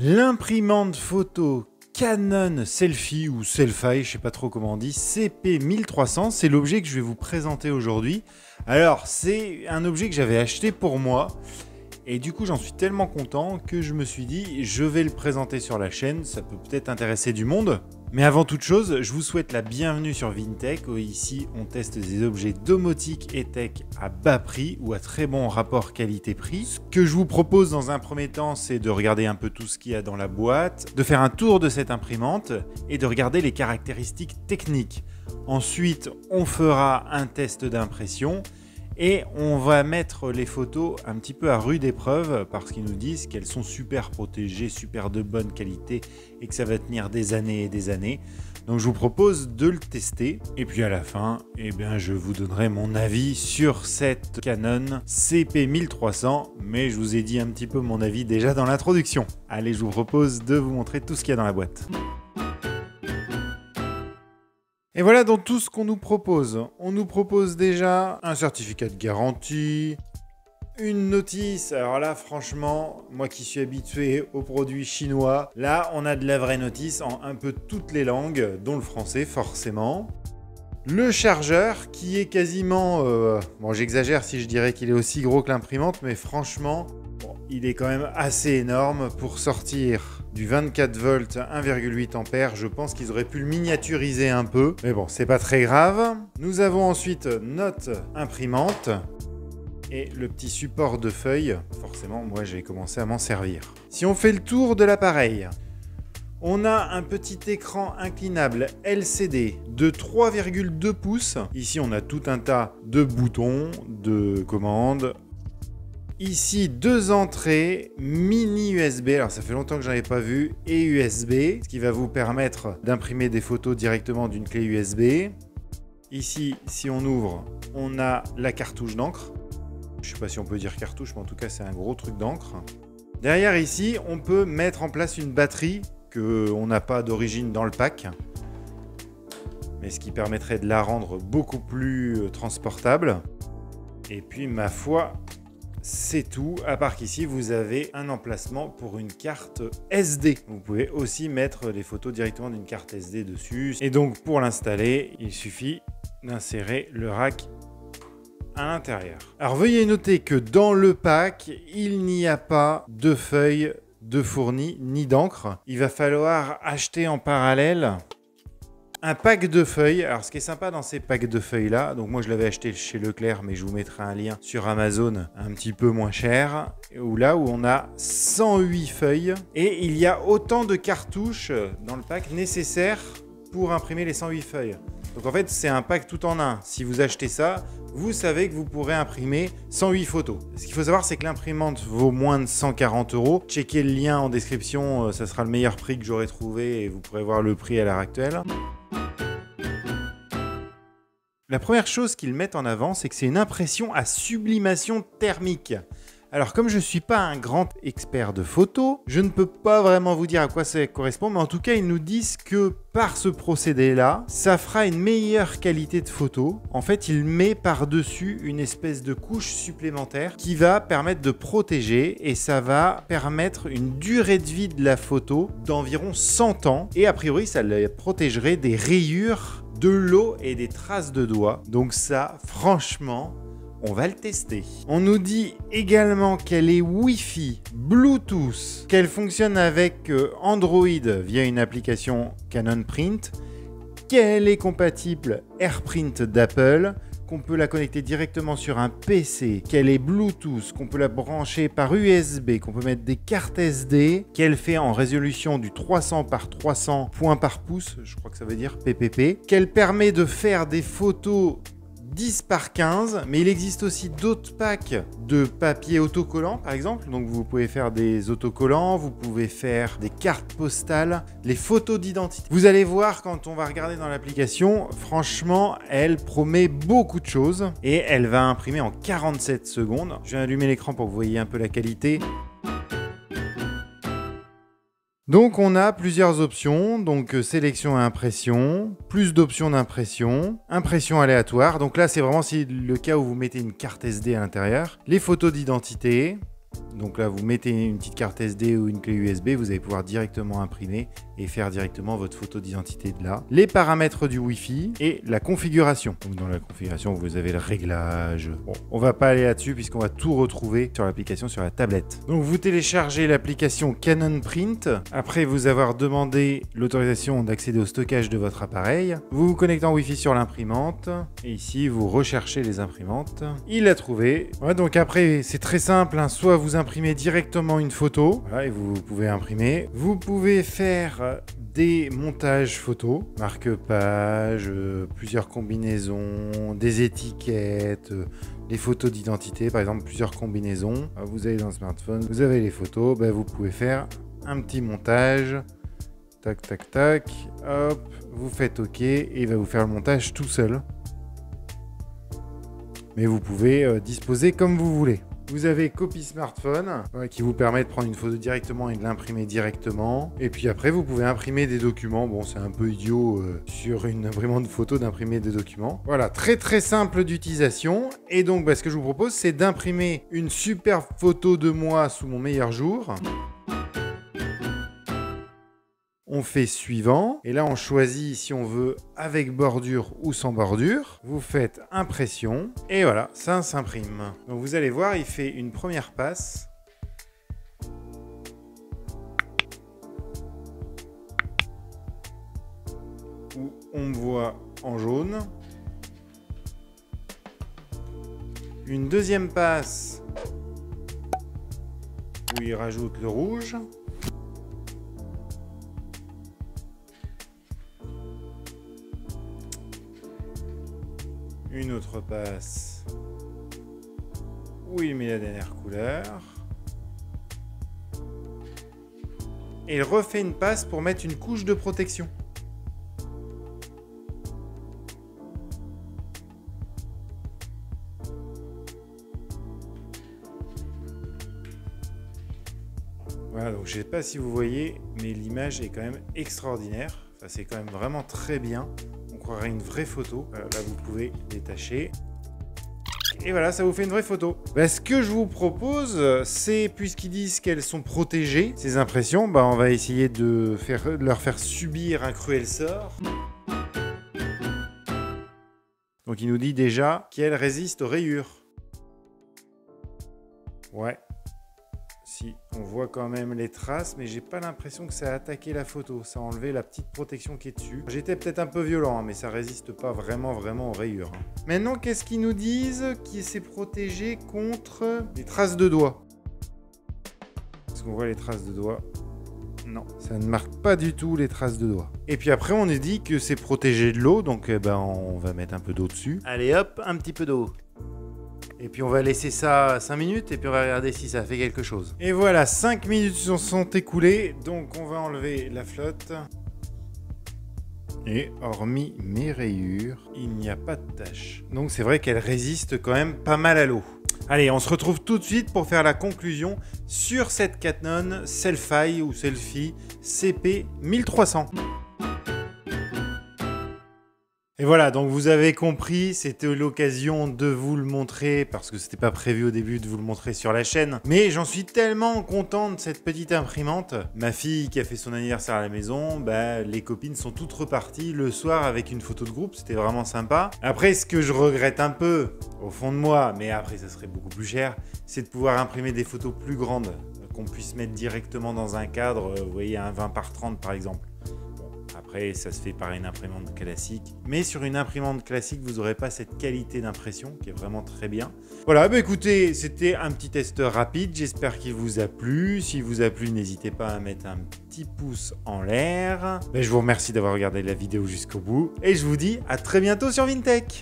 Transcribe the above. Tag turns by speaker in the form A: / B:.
A: L'imprimante photo Canon Selfie ou Selfie, je sais pas trop comment on dit, CP1300, c'est l'objet que je vais vous présenter aujourd'hui. Alors, c'est un objet que j'avais acheté pour moi. Et du coup, j'en suis tellement content que je me suis dit, je vais le présenter sur la chaîne, ça peut peut-être intéresser du monde. Mais avant toute chose, je vous souhaite la bienvenue sur Vintech, où ici on teste des objets domotique et tech à bas prix ou à très bon rapport qualité-prix. Ce que je vous propose dans un premier temps, c'est de regarder un peu tout ce qu'il y a dans la boîte, de faire un tour de cette imprimante et de regarder les caractéristiques techniques. Ensuite, on fera un test d'impression. Et on va mettre les photos un petit peu à rude épreuve parce qu'ils nous disent qu'elles sont super protégées, super de bonne qualité et que ça va tenir des années et des années. Donc je vous propose de le tester. Et puis à la fin, je vous donnerai mon avis sur cette Canon CP1300. Mais je vous ai dit un petit peu mon avis déjà dans l'introduction. Allez, je vous propose de vous montrer tout ce qu'il y a dans la boîte. Et voilà donc tout ce qu'on nous propose. On nous propose déjà un certificat de garantie, une notice. Alors là, franchement, moi qui suis habitué aux produits chinois, là, on a de la vraie notice en un peu toutes les langues, dont le français forcément. Le chargeur qui est quasiment... bon, j'exagère si je dirais qu'il est aussi gros que l'imprimante, mais franchement, bon, il est quand même assez énorme pour sortir du 24 volts 1,8 ampères. Je pense qu'ils auraient pu le miniaturiser un peu, mais bon, c'est pas très grave. Nous avons ensuite notre imprimante et le petit support de feuilles. Forcément, moi, j'ai commencé à m'en servir. Si on fait le tour de l'appareil, on a un petit écran inclinable LCD de 3,2 pouces. Ici, on a tout un tas de boutons, de commandes. Ici, deux entrées mini USB, alors ça fait longtemps que je n'en avais pas vu, et USB, ce qui va vous permettre d'imprimer des photos directement d'une clé USB. Ici, si on ouvre, on a la cartouche d'encre. Je ne sais pas si on peut dire cartouche, mais en tout cas, c'est un gros truc d'encre. Derrière ici, on peut mettre en place une batterie qu'on n'a pas d'origine dans le pack, mais ce qui permettrait de la rendre beaucoup plus transportable. Et puis, ma foi... c'est tout, à part qu'ici vous avez un emplacement pour une carte SD. Vous pouvez aussi mettre les photos directement d'une carte SD dessus. Et donc pour l'installer, il suffit d'insérer le rack à l'intérieur. Alors veuillez noter que dans le pack, il n'y a pas de feuilles de fourni ni d'encre. Il va falloir acheter en parallèle un pack de feuilles. Alors ce qui est sympa dans ces packs de feuilles là, donc moi je l'avais acheté chez Leclerc, mais je vous mettrai un lien sur Amazon un petit peu moins cher, où on a 108 feuilles et il y a autant de cartouches dans le pack nécessaires pour imprimer les 108 feuilles. Donc en fait c'est un pack tout en un. Si vous achetez ça, vous savez que vous pourrez imprimer 108 photos. Ce qu'il faut savoir, c'est que l'imprimante vaut moins de 140 €. Checkez le lien en description, ça sera le meilleur prix que j'aurai trouvé et vous pourrez voir le prix à l'heure actuelle. La première chose qu'ils mettent en avant, c'est que c'est une impression à sublimation thermique. Alors comme je ne suis pas un grand expert de photos, je ne peux pas vraiment vous dire à quoi ça correspond, mais en tout cas ils nous disent que par ce procédé-là, ça fera une meilleure qualité de photo. En fait, il met par-dessus une espèce de couche supplémentaire qui va permettre de protéger et ça va permettre une durée de vie de la photo d'environ 100 ans. Et a priori, ça la protégerait des rayures, de l'eau et des traces de doigts. Donc ça, franchement... on va le tester. On nous dit également qu'elle est Wi-Fi, Bluetooth, qu'elle fonctionne avec Android via une application Canon Print, qu'elle est compatible AirPrint d'Apple, qu'on peut la connecter directement sur un PC, qu'elle est Bluetooth, qu'on peut la brancher par USB, qu'on peut mettre des cartes SD, qu'elle fait en résolution du 300 par 300 points par pouce, je crois que ça veut dire PPP, qu'elle permet de faire des photos 10 par 15, mais il existe aussi d'autres packs de papier autocollant par exemple, donc vous pouvez faire des autocollants, vous pouvez faire des cartes postales, les photos d'identité. Vous allez voir quand on va regarder dans l'application, franchement elle promet beaucoup de choses et elle va imprimer en 47 secondes. Je vais allumer l'écran pour que vous voyez un peu la qualité. Donc on a plusieurs options, donc sélection et impression, plus d'options d'impression, impression aléatoire, donc là c'est vraiment le cas où vous mettez une carte SD à l'intérieur, les photos d'identité, Donc là, vous mettez une petite carte SD ou une clé USB, vous allez pouvoir directement imprimer et faire directement votre photo d'identité de là. Les paramètres du Wi-Fi et la configuration. Donc dans la configuration, vous avez le réglage. Bon, on va pas aller là-dessus puisqu'on va tout retrouver sur l'application sur la tablette. Donc vous téléchargez l'application Canon Print. Après vous avoir demandé l'autorisation d'accéder au stockage de votre appareil. Vous vous connectez en Wi-Fi sur l'imprimante. Et ici, vous recherchez les imprimantes. Il l'a trouvé. Ouais, donc après, c'est très simple. Hein. Soit vous imprimez directement une photo. Voilà, et vous pouvez imprimer. Vous pouvez faire des montages photos, marque-page, plusieurs combinaisons, des étiquettes, des photos d'identité, par exemple plusieurs combinaisons. Vous allez dans le smartphone, vous avez les photos, vous pouvez faire un petit montage, tac tac tac, hop, vous faites OK et il va vous faire le montage tout seul. Mais vous pouvez disposer comme vous voulez. Vous avez copie smartphone qui vous permet de prendre une photo directement et de l'imprimer directement. Et puis après, vous pouvez imprimer des documents. Bon, c'est un peu idiot sur une imprimante photo d'imprimer des documents. Voilà, très très simple d'utilisation. Et donc, ce que je vous propose, c'est d'imprimer une superbe photo de moi sous mon meilleur jour. On fait suivant, et là on choisit si on veut avec bordure ou sans bordure. Vous faites impression, et voilà, ça s'imprime. Donc vous allez voir, il fait une première passe. Où on me voit en jaune. Une deuxième passe, où il rajoute le rouge. Une autre passe où il met la dernière couleur. Et il refait une passe pour mettre une couche de protection. Voilà, donc je ne sais pas si vous voyez, mais l'image est quand même extraordinaire. Enfin, c'est quand même vraiment très bien. On croirait une vraie photo. Là, vous pouvez détacher. Et voilà, ça vous fait une vraie photo. Ce que je vous propose, c'est, puisqu'ils disent qu'elles sont protégées, ces impressions, on va essayer de leur faire subir un cruel sort. Donc, il nous dit déjà qu'elles résistent aux rayures. Ouais. Si, on voit quand même les traces, mais j'ai pas l'impression que ça a attaqué la photo. Ça a enlevé la petite protection qui est dessus. J'étais peut-être un peu violent, mais ça résiste pas vraiment aux rayures. Maintenant, qu'est-ce qu'ils nous disent? Qui s'est protégé contre les traces de doigts? Est-ce qu'on voit les traces de doigts? Non, ça ne marque pas du tout les traces de doigts. Et puis après, on nous dit que c'est protégé de l'eau, donc on va mettre un peu d'eau dessus. Allez hop, un petit peu d'eau. Et puis on va laisser ça 5 minutes et puis on va regarder si ça fait quelque chose. Et voilà, 5 minutes sont écoulées, donc on va enlever la flotte. Et hormis mes rayures, il n'y a pas de tache. Donc c'est vrai qu'elle résiste quand même pas mal à l'eau. Allez, on se retrouve tout de suite pour faire la conclusion sur cette Canon Selfie ou Selfie CP1300. Et voilà, donc vous avez compris, c'était l'occasion de vous le montrer, parce que c'était pas prévu au début de vous le montrer sur la chaîne. Mais j'en suis tellement content de cette petite imprimante. Ma fille qui a fait son anniversaire à la maison, les copines sont toutes reparties le soir avec une photo de groupe, c'était vraiment sympa. Après, ce que je regrette un peu, au fond de moi, mais après ça serait beaucoup plus cher, c'est de pouvoir imprimer des photos plus grandes, qu'on puisse mettre directement dans un cadre, vous voyez, un 20 par 30 par exemple. Après, ça se fait par une imprimante classique. Mais sur une imprimante classique, vous n'aurez pas cette qualité d'impression qui est vraiment très bien. Voilà, écoutez, c'était un petit test rapide. J'espère qu'il vous a plu. S'il vous a plu, n'hésitez pas à mettre un petit pouce en l'air. Je vous remercie d'avoir regardé la vidéo jusqu'au bout. Et je vous dis à très bientôt sur Vintech.